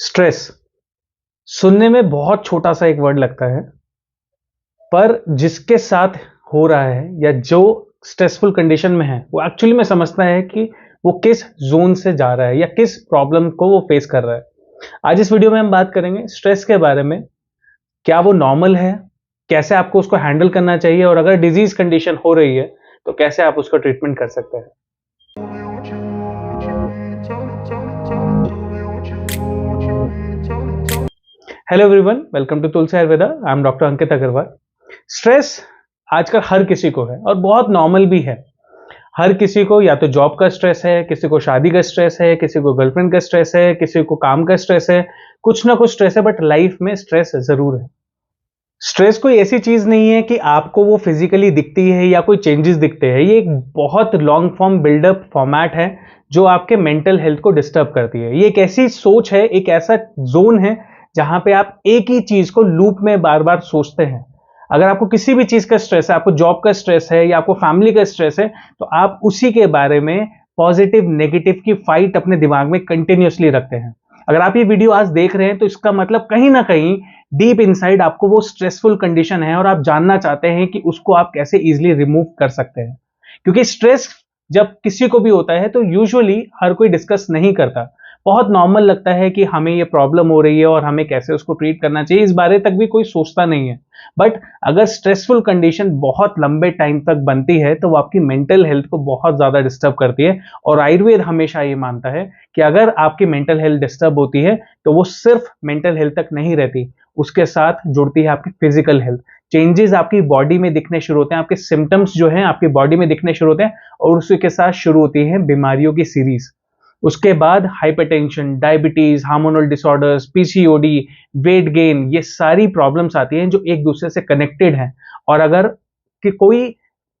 Stress सुनने में बहुत छोटा सा एक वर्ड लगता है, पर जिसके साथ हो रहा है या जो स्ट्रेसफुल कंडीशन में है वो एक्चुअली में समझता है कि वो किस जोन से जा रहा है या किस प्रॉब्लम को वो फेस कर रहा है। आज इस वीडियो में हम बात करेंगे स्ट्रेस के बारे में। क्या वो नॉर्मल है, कैसे आपको उसको हैंडल करना चाहिए, और अगर डिजीज कंडीशन हो रही है तो कैसे आप उसको ट्रीटमेंट कर सकते हैं। Hello everyone, welcome to Tulsi Ayurveda. I am doctor Ankit Agarwal. Stress आजकल हर किसी को है और बहुत नॉर्मल भी है। हर किसी को या तो जॉब का स्ट्रेस है, किसी को शादी का स्ट्रेस है, किसी को गर्लफ्रेंड का स्ट्रेस है, किसी को काम का स्ट्रेस है। कुछ ना कुछ स्ट्रेस है, बट लाइफ में स्ट्रेस जरूर है। स्ट्रेस कोई ऐसी चीज नहीं है कि आपको वो फिजिकली दिखती है या कोई चेंजेस दिखते हैं। ये एक बहुत लॉन्ग फॉर्म बिल्डअप फॉर्मेट है जो आपके मेंटल हेल्थ को डिस्टर्ब करती है। ये एक ऐसी सोच है, एक ऐसा जोन है जहां पे आप एक ही चीज को लूप में बार बार सोचते हैं। अगर आपको किसी भी चीज का स्ट्रेस है, आपको जॉब का स्ट्रेस है या आपको फैमिली का स्ट्रेस है, तो आप उसी के बारे में पॉजिटिव नेगेटिव की फाइट अपने दिमाग में कंटिन्यूअसली रखते हैं। अगर आप ये वीडियो आज देख रहे हैं तो इसका मतलब कहीं ना कहीं डीप इनसाइड आपको वो स्ट्रेसफुल कंडीशन है और आप जानना चाहते हैं कि उसको आप कैसे इजीली रिमूव कर सकते हैं। क्योंकि स्ट्रेस जब किसी को भी होता है तो यूजुअली हर कोई डिस्कस नहीं करता। बहुत नॉर्मल लगता है कि हमें ये प्रॉब्लम हो रही है और हमें कैसे उसको ट्रीट करना चाहिए, इस बारे तक भी कोई सोचता नहीं है। बट अगर स्ट्रेसफुल कंडीशन बहुत लंबे टाइम तक बनती है तो वो आपकी मेंटल हेल्थ को बहुत ज्यादा डिस्टर्ब करती है। और आयुर्वेद हमेशा ये मानता है कि अगर आपकी मेंटल हेल्थ डिस्टर्ब होती है तो वो सिर्फ मेंटल हेल्थ तक नहीं रहती, उसके साथ जुड़ती है आपकी फिजिकल हेल्थ। चेंजेस आपकी बॉडी में दिखने शुरू होते हैं, आपके सिम्टम्स जो हैं आपकी बॉडी में दिखने शुरू होते हैं, और उसी के साथ शुरू होती है बीमारियों की सीरीज। उसके बाद hypertension, diabetes, hormonal disorders, PCOD, weight gain, ये सारी प्रॉब्लम्स आती हैं जो एक दूसरे से कनेक्टेड हैं। और अगर कि कोई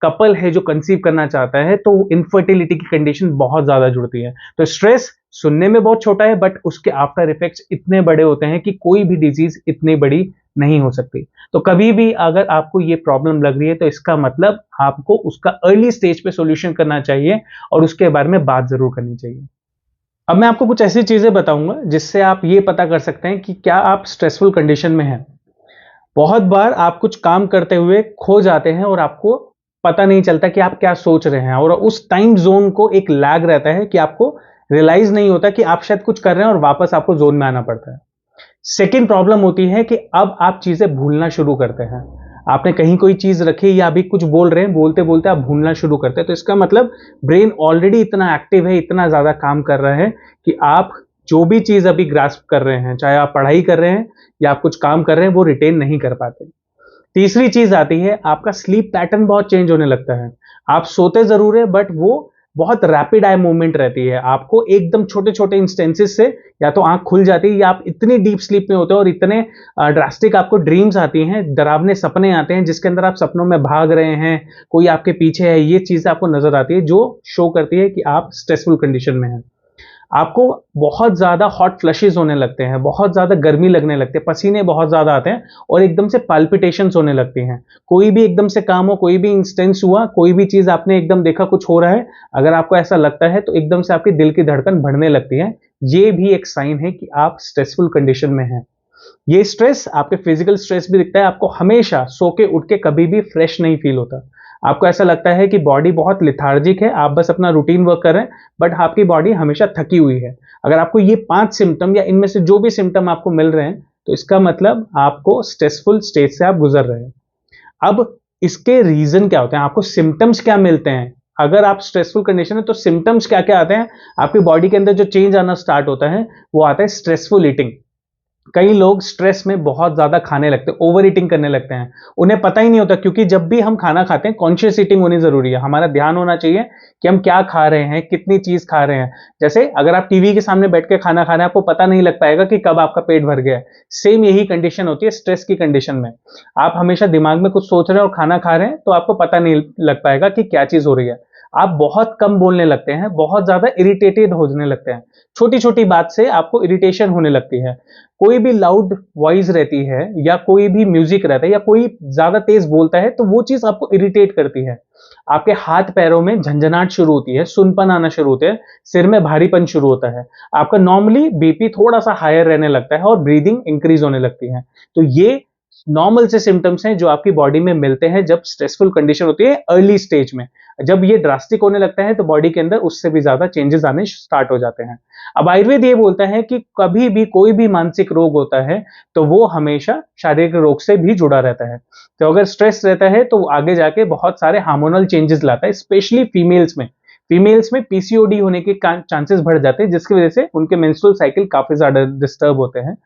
कपल है जो कंसीव करना चाहता है तो इनफर्टिलिटी की कंडीशन बहुत ज्यादा जुड़ती है। तो स्ट्रेस सुनने में बहुत छोटा है, बट उसके आफ्टर इफेक्ट्स इतने बड़े होते हैं कि कोई भी डिजीज इतनी बड़ी नहीं हो सकती। तो कभी भी अगर आपको ये प्रॉब्लम लग रही है तो इसका मतलब आपको उसका अर्ली स्टेज पे सॉल्यूशन करना चाहिए और उसके बारे में बात जरूर करनी चाहिए। अब मैं आपको कुछ ऐसी चीजें बताऊंगा जिससे आप ये पता कर सकते हैं कि क्या आप स्ट्रेसफुल कंडीशन में हैं। बहुत बार आप कुछ काम करते हुए खो जाते हैं और आपको पता नहीं चलता कि आप क्या सोच रहे हैं, और उस टाइम जोन को एक लैग रहता है कि आपको रियलाइज नहीं होता कि आप शायद कुछ कर रहे हैं और वापस आपको जोन में आना पड़ता है। सेकेंड प्रॉब्लम होती है कि अब आप चीजें भूलना शुरू करते हैं। आपने कहीं कोई चीज रखी या अभी कुछ बोल रहे हैं, बोलते बोलते आप भूलना शुरू करते हैं। तो इसका मतलब ब्रेन ऑलरेडी इतना एक्टिव है, इतना ज्यादा काम कर रहा है कि आप जो भी चीज अभी ग्रास्प कर रहे हैं, चाहे आप पढ़ाई कर रहे हैं या आप कुछ काम कर रहे हैं, वो रिटेन नहीं कर पाते। तीसरी चीज आती है, आपका स्लीप पैटर्न बहुत चेंज होने लगता है। आप सोते जरूर है, बट वो बहुत रैपिड आई मूवमेंट रहती है। आपको एकदम छोटे छोटे इंस्टेंसेस से या तो आंख खुल जाती है या आप इतनी डीप स्लीप में होते हो और इतने ड्रास्टिक आपको ड्रीम्स आती हैं, डरावने सपने आते हैं जिसके अंदर आप सपनों में भाग रहे हैं, कोई आपके पीछे है। ये चीजें आपको नजर आती है जो शो करती है कि आप स्ट्रेसफुल कंडीशन में हैं। आपको बहुत ज्यादा हॉट फ्लशेस होने लगते हैं, बहुत ज्यादा गर्मी लगने लगते हैं, पसीने बहुत ज्यादा आते हैं और एकदम से पाल्पिटेशंस होने लगती हैं। कोई भी एकदम से काम हो, कोई भी इंस्टेंस हुआ, कोई भी चीज आपने एकदम देखा कुछ हो रहा है, अगर आपको ऐसा लगता है तो एकदम से आपके दिल की धड़कन बढ़ने लगती है। ये भी एक साइन है कि आप स्ट्रेसफुल कंडीशन में हैं। ये स्ट्रेस आपके फिजिकल स्ट्रेस भी दिखता है। आपको हमेशा सो के उठ के कभी भी फ्रेश नहीं फील होता। आपको ऐसा लगता है कि बॉडी बहुत लिथार्जिक है, आप बस अपना रूटीन वर्क कर रहे हैं, बट आपकी बॉडी हमेशा थकी हुई है। अगर आपको ये 5 सिम्टम या इनमें से जो भी सिम्टम आपको मिल रहे हैं तो इसका मतलब आपको स्ट्रेसफुल स्टेज से आप गुजर रहे हैं। अब इसके रीजन क्या होते हैं, आपको सिम्टम्स क्या मिलते हैं। अगर आप स्ट्रेसफुल कंडीशन है तो सिम्टम्स क्या क्या आते हैं। आपकी बॉडी के अंदर जो चेंज आना स्टार्ट होता है वो आता है स्ट्रेसफुल ईटिंग। कई लोग स्ट्रेस में बहुत ज्यादा खाने लगते हैं, ओवर ईटिंग करने लगते हैं। उन्हें पता ही नहीं होता, क्योंकि जब भी हम खाना खाते हैं कॉन्शियस ईटिंग होनी जरूरी है। हमारा ध्यान होना चाहिए कि हम क्या खा रहे हैं, कितनी चीज खा रहे हैं। जैसे अगर आप टीवी के सामने बैठ के खाना खा रहे हैं, आपको पता नहीं लग पाएगा कि कब आपका पेट भर गया है। सेम यही कंडीशन होती है स्ट्रेस की कंडीशन में। आप हमेशा दिमाग में कुछ सोच रहे हैं और खाना खा रहे हैं तो आपको पता नहीं लग पाएगा कि क्या चीज हो रही है। आप बहुत कम बोलने लगते हैं, बहुत ज्यादा इरिटेटेड होने लगते हैं, छोटी छोटी बात से आपको इरिटेशन होने लगती है। कोई भी लाउड वॉइस रहती है या कोई भी म्यूजिक रहता है या कोई ज्यादा तेज बोलता है तो वो चीज आपको इरिटेट करती है। आपके हाथ पैरों में झंझनाहट शुरू होती है, सुनपन आना शुरू होते हैं, सिर में भारीपन शुरू होता है, आपका नॉर्मली बीपी थोड़ा सा हायर रहने लगता है और ब्रीदिंग इंक्रीज होने लगती है। तो ये नॉर्मल से सिम्टम्स हैं जो आपकी बॉडी में मिलते हैं जब स्ट्रेसफुल कंडीशन होती है अर्ली स्टेज में। जब ये ड्रास्टिक होने लगता है तो बॉडी के अंदर उससे भी ज्यादा चेंजेस आने स्टार्ट हो जाते हैं। अब आयुर्वेद ये बोलता है कि कभी भी कोई भी मानसिक रोग होता है तो वो हमेशा शारीरिक रोग से भी जुड़ा रहता है। तो अगर स्ट्रेस रहता है तो आगे जाके बहुत सारे हार्मोनल चेंजेस लाता है, स्पेशली फीमेल्स में पीसीओडी होने के चांसेस बढ़ जाते हैं, जिसकी वजह से उनके मेंस्ट्रुअल साइकिल काफी ज्यादा डिस्टर्ब होते हैं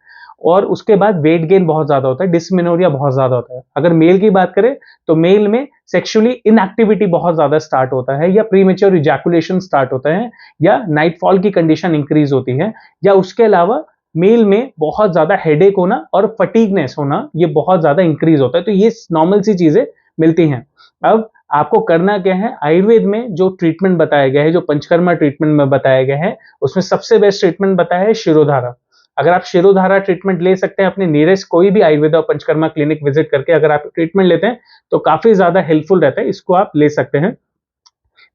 और उसके बाद वेट गेन बहुत ज्यादा होता है, डिस्मेनोरिया बहुत ज्यादा होता है। अगर मेल की बात करें तो मेल में सेक्सुअली इनएक्टिविटी बहुत ज्यादा स्टार्ट होता है या प्रीमेच्योर इजैकुलेशन स्टार्ट होता है या नाइटफॉल की कंडीशन इंक्रीज होती है या उसके अलावा मेल में बहुत ज्यादा हेडेक होना और फटीगनेस होना ये बहुत ज्यादा इंक्रीज होता है। तो ये नॉर्मल सी चीजें मिलती हैं। अब आपको करना क्या है, आयुर्वेद में जो ट्रीटमेंट बताया गया है, जो पंचकर्मा ट्रीटमेंट में बताया गया है, उसमें सबसे बेस्ट ट्रीटमेंट बताया है शिरोधारा। अगर आप शिरोधारा ट्रीटमेंट ले सकते हैं अपने नियरेस्ट कोई भी आयुर्वेदा और पंचकर्मा क्लिनिक विजिट करके, अगर आप ट्रीटमेंट लेते हैं तो काफी ज्यादा हेल्पफुल रहता है, इसको आप ले सकते हैं।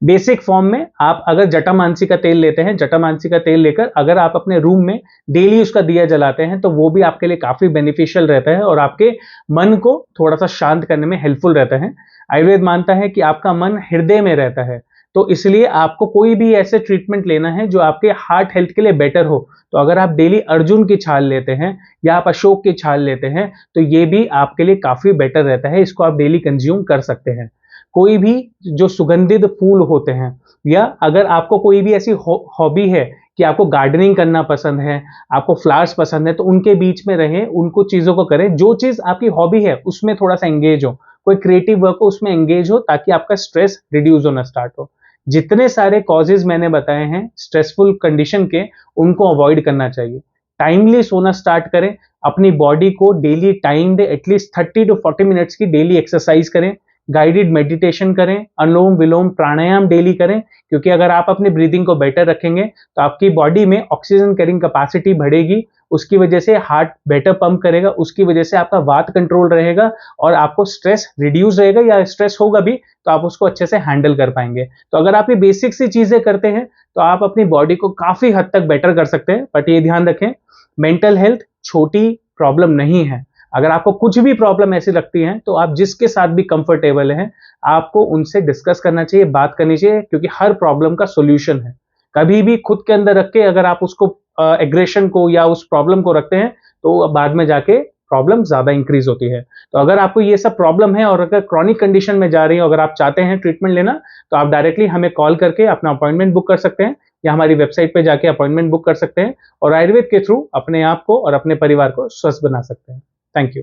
बेसिक फॉर्म में आप अगर जटामांसी का तेल लेते हैं, जटामांसी का तेल लेकर अगर आप अपने रूम में डेली उसका दिया जलाते हैं तो वो भी आपके लिए काफी बेनिफिशियल रहता है और आपके मन को थोड़ा सा शांत करने में हेल्पफुल रहता है। आयुर्वेद मानता है कि आपका मन हृदय में रहता है, तो इसलिए आपको कोई भी ऐसे ट्रीटमेंट लेना है जो आपके हार्ट हेल्थ के लिए बेटर हो। तो अगर आप डेली अर्जुन की छाल लेते हैं या आप अशोक की छाल लेते हैं तो ये भी आपके लिए काफी बेटर रहता है, इसको आप डेली कंज्यूम कर सकते हैं। कोई भी जो सुगंधित फूल होते हैं या अगर आपको कोई भी ऐसी हॉबी है कि आपको गार्डनिंग करना पसंद है, आपको फ्लावर्स पसंद है, तो उनके बीच में रहें, उनको चीजों को करें। जो चीज आपकी हॉबी है उसमें थोड़ा सा एंगेज हो, कोई क्रिएटिव वर्क हो उसमें एंगेज हो, ताकि आपका स्ट्रेस रिड्यूस होना स्टार्ट हो। जितने सारे कॉजेज मैंने बताए हैं स्ट्रेसफुल कंडीशन के, उनको अवॉइड करना चाहिए। टाइमली सोना स्टार्ट करें, अपनी बॉडी को डेली टाइम दे, एटलीस्ट 30 टू 40 मिनट्स की डेली एक्सरसाइज करें, गाइडेड मेडिटेशन करें, अनुलोम विलोम प्राणायाम डेली करें, क्योंकि अगर आप अपनी ब्रीदिंग को बेटर रखेंगे तो आपकी बॉडी में ऑक्सीजन कैरिंग कैपेसिटी बढ़ेगी, उसकी वजह से हार्ट बेटर पंप करेगा, उसकी वजह से आपका वात कंट्रोल रहेगा और आपको स्ट्रेस रिड्यूस रहेगा या स्ट्रेस होगा भी तो आप उसको अच्छे से हैंडल कर पाएंगे। तो अगर आप ये बेसिक सी चीजें करते हैं तो आप अपनी बॉडी को काफी हद तक बेटर कर सकते हैं। बट ये ध्यान रखें, मेंटल हेल्थ छोटी प्रॉब्लम नहीं है। अगर आपको कुछ भी प्रॉब्लम ऐसी लगती है तो आप जिसके साथ भी कंफर्टेबल हैं आपको उनसे डिस्कस करना चाहिए, बात करनी चाहिए, क्योंकि हर प्रॉब्लम का सॉल्यूशन है। कभी भी खुद के अंदर रख के अगर आप उसको एग्रेशन को या उस प्रॉब्लम को रखते हैं तो बाद में जाके प्रॉब्लम ज्यादा इंक्रीज होती है। तो अगर आपको ये सब प्रॉब्लम है और अगर क्रॉनिक कंडीशन में जा रही है, अगर आप चाहते हैं ट्रीटमेंट लेना, तो आप डायरेक्टली हमें कॉल करके अपना अपॉइंटमेंट बुक कर सकते हैं या हमारी वेबसाइट पे जाके अपॉइंटमेंट बुक कर सकते हैं और आयुर्वेद के थ्रू अपने आप को और अपने परिवार को स्वस्थ बना सकते हैं। Thank you.